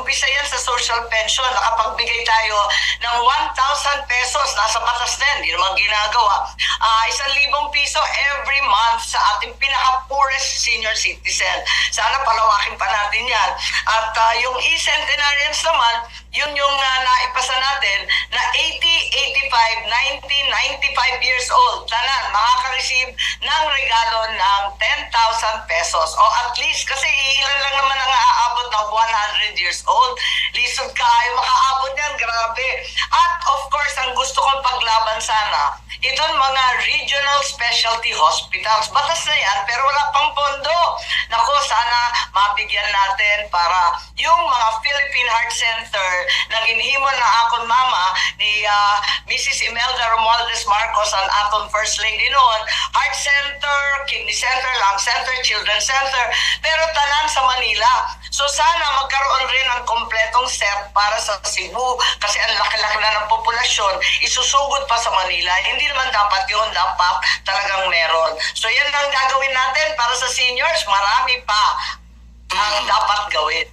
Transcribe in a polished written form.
nag-umpisa yan sa social pension. Nakapagbigay tayo ng 1,000 pesos. Nasa batas na yan, hindi naman ginagawa. 1,000 piso every month sa ating pinaka-poorest senior citizen. Sana palawakin pa natin yan. At yung e-centenarians naman, yun yung naipasa natin na 80, 85, 90, 95 years old. Tanan, makaka-receive ng regalo ng 10,000 pesos. O at least, kasi ilan lang naman ang aabot ng 100 years old. Lisod ka, ay makaabot yan, grabe. At of course, ang gusto kong paglaban sana, itong mga regional specialty hospitals. Batas na yan, pero wala pang pondo. Nako, sana mabigyan natin para yung mga Philippine Heart Center na ginhimo na akong mama ni Mrs. Imelda Romualdez Marcos, ang atong First Lady noon, Heart Center, Kidney Center, Lung Center, Children's Center, pero tanan sa Manila. So sana magkaroon rin ng kompletong set para sa Cebu kasi ang laki-laki na ng populasyon, isusugod pa sa Manila. Hindi naman dapat yun, dapat talagang meron. So yan ang gagawin natin para sa seniors, marami pa ang dapat gawin.